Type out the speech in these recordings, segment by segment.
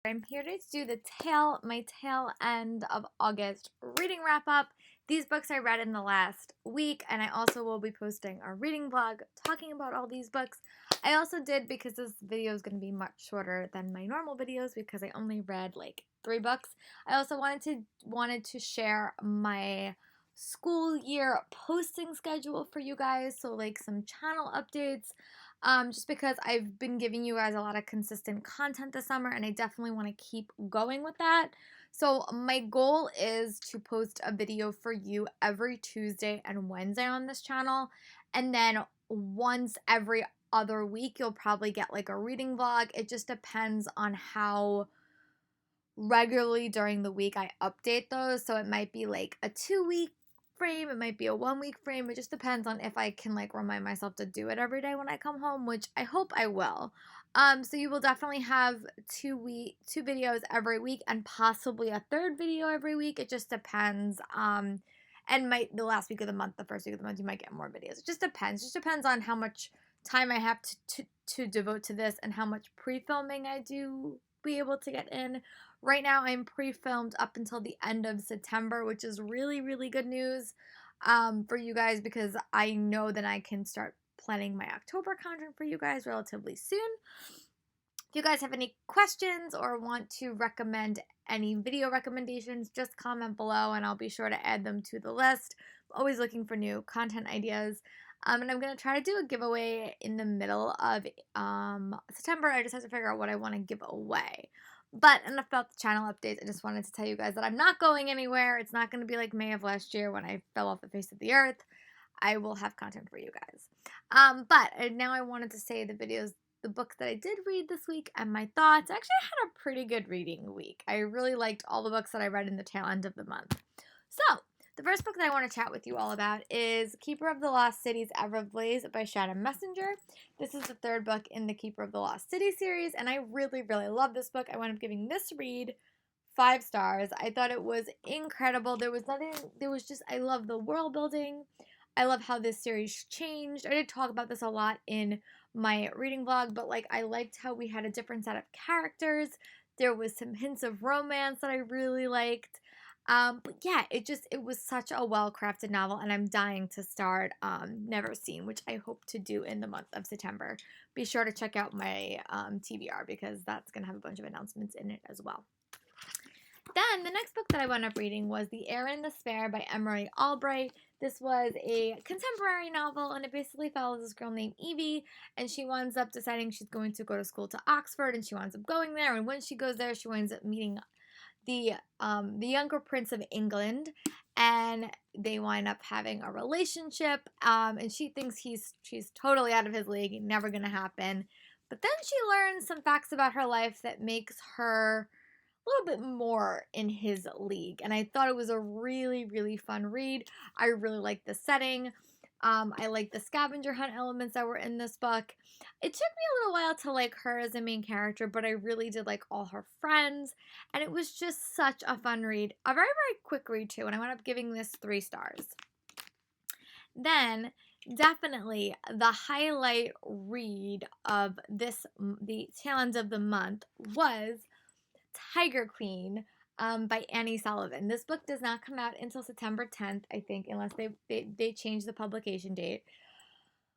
I'm here to do my tail end of August reading wrap up. These books I read in the last week, and I also will be posting a reading vlog talking about all these books. I also did, because this video is going to be much shorter than my normal videos because I only read like 3 books. I also wanted to share my school year posting schedule for you guys, so like some channel updates. Just because I've been giving you guys a lot of consistent content this summer, and I definitely want to keep going with that. So my goal is to post a video for you every Tuesday and Wednesday on this channel, and then once every other week you'll probably get like a reading vlog. It just depends on how regularly during the week I update those. So it might be like a 2-week frame, it might be a 1-week frame. It just depends on if I can like remind myself to do it every day when I come home, which I hope I will. So you will definitely have 2 videos every week, and possibly a 3rd video every week. It just depends. And the last week of the month, the first week of the month, you might get more videos. It just depends. It just depends on how much time I have to devote to this and how much pre-filming I do be able to get in. Right now I'm pre-filmed up until the end of September, which is really, really good news for you guys, because I know that I can start planning my October content for you guys relatively soon. If you guys have any questions or want to recommend any video recommendations, just comment below and I'll be sure to add them to the list. I'm always looking for new content ideas. And I'm going to try to do a giveaway in the middle of September. I just have to figure out what I want to give away. But enough about the channel updates. I just wanted to tell you guys that I'm not going anywhere. It's not going to be like May of last year when I fell off the face of the earth. I will have content for you guys. But now I wanted to say the books that I did read this week and my thoughts. I actually had a pretty good reading week. I really liked all the books that I read in the tail end of the month. So, the first book that I want to chat with you all about is Keeper of the Lost Cities, Ablaze by Shadow Messenger. This is the 3rd book in the Keeper of the Lost City series, and I really, really love this book. I wound up giving this read 5 stars. I thought it was incredible. I love the world building. I love how this series changed. I did talk about this a lot in my reading vlog, but like I liked how we had a different set of characters. There was some hints of romance that I really liked. But yeah, it was such a well-crafted novel, and I'm dying to start Never Seen, which I hope to do in the month of September. Be sure to check out my TBR, because that's going to have a bunch of announcements in it as well. Then the next book that I wound up reading was The Heir and the Spare by Emery Albright. This was a contemporary novel, and it basically follows this girl named Evie, and she winds up deciding she's going to go to school to Oxford, and she winds up going there, and when she goes there, she winds up meeting the younger Prince of England, and they wind up having a relationship, and she thinks she's totally out of his league, never gonna happen. But then she learns some facts about her life that makes her a little bit more in his league, and I thought it was a really, really fun read. I really liked the setting. I like the scavenger hunt elements that were in this book. It took me a little while to like her as a main character, but I really did like all her friends, and it was just such a fun read. A very, very quick read too, and I wound up giving this 3 stars. Then, definitely the highlight read of the tail end of the month was Tiger Queen by Annie Sullivan. This book does not come out until September 10th, I think, unless they change the publication date.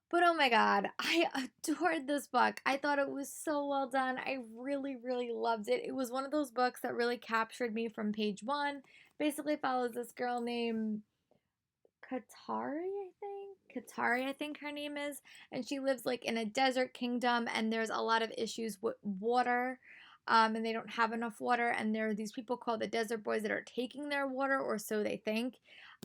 But oh my god, I adored this book. I thought it was so well done. I really, really loved it. It was one of those books that really captured me from page 1. Basically follows this girl named Katari, I think her name is, and she lives like in a desert kingdom, and there's a lot of issues with water. And they don't have enough water, and there are these people called the Desert Boys that are taking their water, or so they think.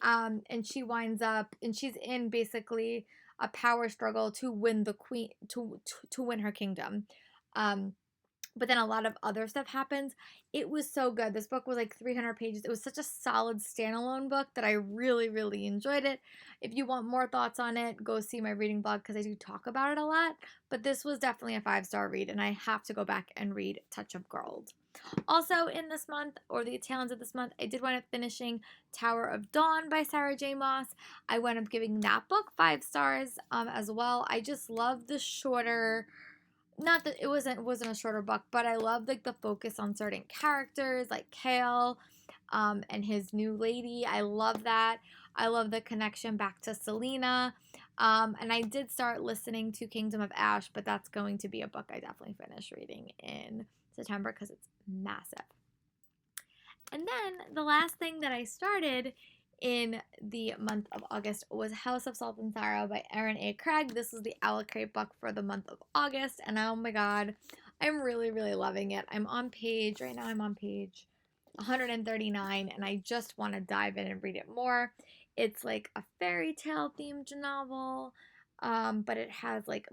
And she winds up, and she's in basically a power struggle to win the queen, to win her kingdom. But then a lot of other stuff happens. It was so good. This book was like 300 pages. It was such a solid standalone book that I really, really enjoyed it. If you want more thoughts on it, go see my reading blog, because I do talk about it a lot. But this was definitely a 5-star read, and I have to go back and read Touch of Gold. Also in this month, or the tail end of this month, I did wind up finishing Tower of Dawn by Sarah J. Maas. I wound up giving that book 5 stars as well. I just love the shorter not that it wasn't a shorter book, but I love like the focus on certain characters like Kale, and his new lady. I love that. I love the connection back to Selena. And I did start listening to Kingdom of Ash, but that's going to be a book I definitely finish reading in September because it's massive. And then the last thing that I started in the month of August was House of Salt and Sorrow by Erin A. Craig. This is the Owl Crate book for the month of August, and oh my god, I'm really, really loving it. I'm on page 139, and I just want to dive in and read it more. It's like a fairy tale themed novel, but it has like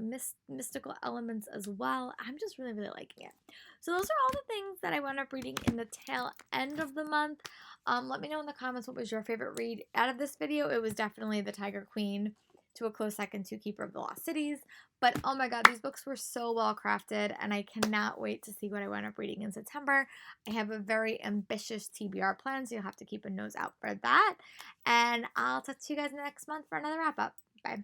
mystical elements as well. I'm just really, really liking it. So those are all the things that I wound up reading in the tail end of the month. Let me know in the comments what was your favorite read out of this video. It was definitely The Tiger Queen, to a close second to Keeper of the Lost Cities. But oh my god, these books were so well crafted, and I cannot wait to see what I wind up reading in September. I have a very ambitious TBR plan, so you'll have to keep a nose out for that. And I'll talk to you guys next month for another wrap up.